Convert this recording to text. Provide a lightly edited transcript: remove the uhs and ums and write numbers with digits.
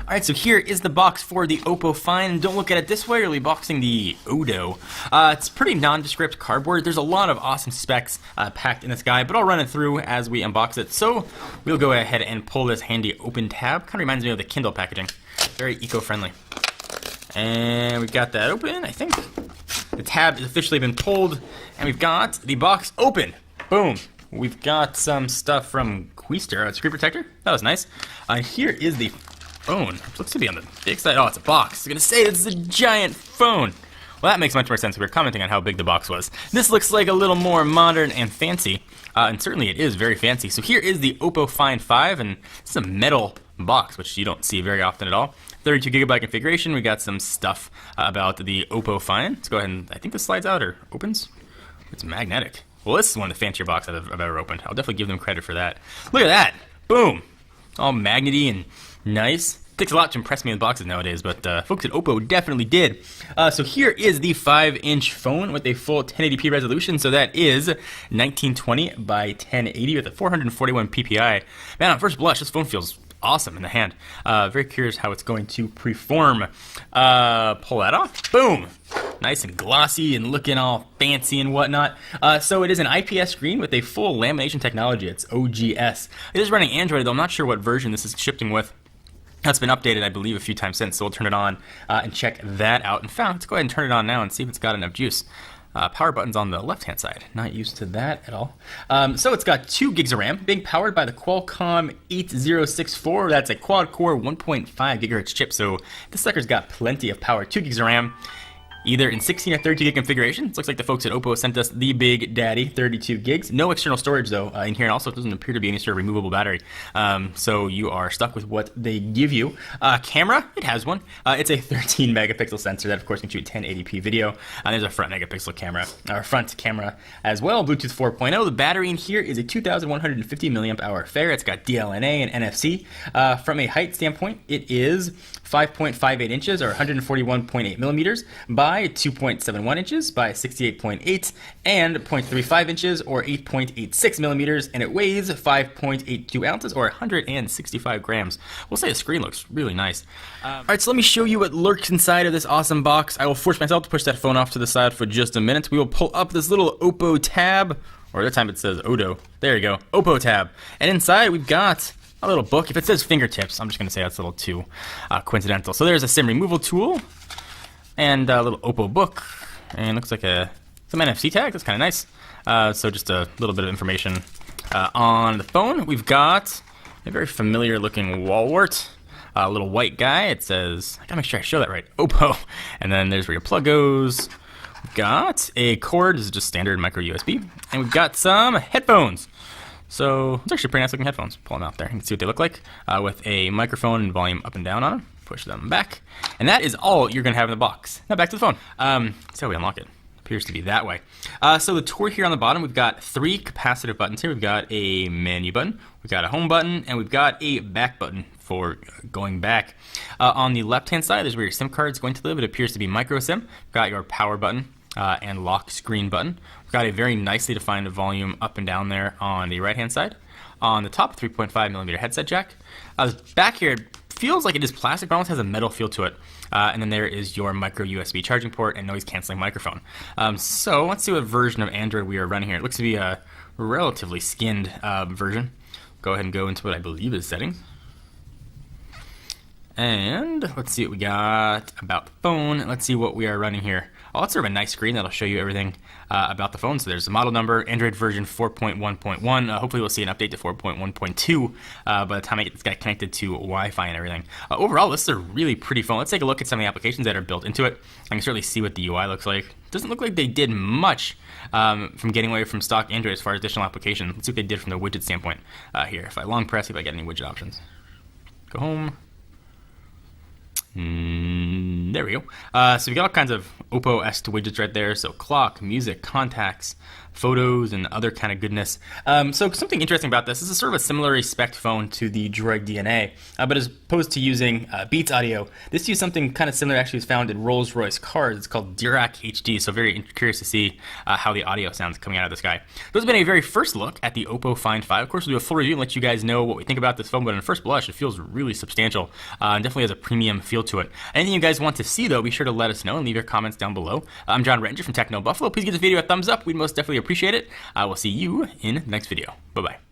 Alright, so here is the box for the Oppo Find. Don't look at it this way, you're boxing the Odo. It's pretty nondescript cardboard. There's a lot of awesome specs packed in this guy, but I'll run it through as we unbox it. So we'll go ahead and pull this handy open tab. Kind of reminds me of the Kindle packaging. Very eco-friendly. And we've got that open, I think. The tab has officially been pulled, and we've got the box open. Boom. We've got some stuff from Quister, a screen protector. That was nice. Here is the phone. It looks to be on the big side. Oh, it's a box. I was gonna say this is a giant phone. Well, that makes much more sense. We were commenting on how big the box was. This looks like a little more modern and fancy, and certainly it is very fancy. So here is the Oppo Find 5, and it's a metal box, which you don't see very often at all. 32GB configuration. We got some stuff about the Oppo Find. Let's go ahead and, I think this slides out or opens. It's magnetic. Well, this is one of the fancier boxes I've ever opened. I'll definitely give them credit for that. Look at that. Boom. All magnety and nice. Takes a lot to impress me with boxes nowadays, but folks at Oppo definitely did. So here is the 5-inch phone with a full 1080p resolution. So that is 1920 by 1080 with a 441 ppi. Man, on first blush, this phone feels awesome in the hand. Very curious how it's going to perform. Pull that off. Boom. Nice and glossy and looking all fancy and whatnot. So it is an IPS screen with a full lamination technology. It's OGS. It is running Android, though I'm not sure what version this is shipping with. That's been updated, I believe, a few times since, so we'll turn it on and check that out. In fact, let's go ahead and turn it on now and see if it's got enough juice. Power button's on the left-hand side. Not used to that at all. So it's got 2 gigs of RAM, being powered by the Qualcomm 8064. That's a quad-core 1.5 gigahertz chip, so this sucker's got plenty of power. 2 gigs of RAM, either in 16 or 32 gig configuration. It looks like the folks at Oppo sent us the big daddy, 32 gigs. No external storage, though, in here, and also it doesn't appear to be any sort of removable battery. So you are stuck with what they give you. Camera, it has one. It's a 13 megapixel sensor that, of course, can shoot 1080p video. There's a front megapixel camera, or front camera as well. Bluetooth 4.0. The battery in here is a 2,150 milliamp hour affair. It's got DLNA and NFC. From a height standpoint, it is 5.58 inches, or 141.8 millimeters, by 2.71 inches by 68.8, and 0.35 inches, or 8.86 millimeters, and it weighs 5.82 ounces, or 165 grams. We'll say the screen looks really nice. Alright, so let me show you what lurks inside of this awesome box. I will force myself to push that phone off to the side for just a minute. We will pull up this little Oppo tab, or this time it says Odo. There you go, Oppo tab. And inside we've got a little book. If it says fingertips, I'm just going to say that's a little too coincidental. So there's a SIM removal tool, and a little Oppo book, and looks like some NFC tag. That's kind of nice. So just a little bit of information on the phone. We've got a very familiar looking wallwart, a little white guy. It says, I gotta make sure I show that right, Oppo. And then there's where your plug goes. We've got a cord. This is just standard micro USB. And we've got some headphones. So it's actually pretty nice looking headphones. Pull them out there. You can see what they look like with a microphone and volume up and down on them. Push them back. And that is all you're going to have in the box. Now back to the phone. That's how we unlock it. Appears to be that way. So the tour here on the bottom, we've got 3 capacitive buttons here. We've got a menu button, we've got a home button, and we've got a back button for going back. On the left-hand side is where your SIM card is going to live. It appears to be micro SIM. We've got your power button and lock screen button. We've got a very nicely defined volume up and down there on the right-hand side. On the top, 3.5 millimeter headset jack. The back here feels like it is plastic, but almost has a metal feel to it. And then there is your micro USB charging port and noise canceling microphone. So let's see what version of Android we are running here. It looks to be a relatively skinned version. Go ahead and go into what I believe is settings. And let's see what we got about the phone. Let's see what we are running here. Oh, it's sort of a nice screen that'll show you everything about the phone. So there's the model number, Android version 4.1.1. Hopefully we'll see an update to 4.1.2 by the time it gets connected to Wi-Fi and everything. Overall, this is a really pretty phone. Let's take a look at some of the applications that are built into it. I can certainly see what the UI looks like. Doesn't look like they did much from getting away from stock Android as far as additional applications. Let's see what they did from the widget standpoint here. If I long press, see if I get any widget options. Go home. There we go. So we got all kinds of Oppo-esque widgets right there. So clock, music, contacts, photos and other kind of goodness. So something interesting about this is sort of a similar spec phone to the Droid DNA, but as opposed to using Beats audio, this used something kind of similar. Actually was found in Rolls-Royce cars. It's called Dirac HD, so very curious to see how the audio sounds coming out of this guy. This has been a very first look at the Oppo Find 5. Of course, we'll do a full review and let you guys know what we think about this phone, but on first blush, it feels really substantial and definitely has a premium feel to it. Anything you guys want to see, though, be sure to let us know and leave your comments down below. I'm John Ranger from Techno Buffalo. Please give this video a thumbs up. We'd most definitely appreciate it. We'll see you in the next video. Bye-bye.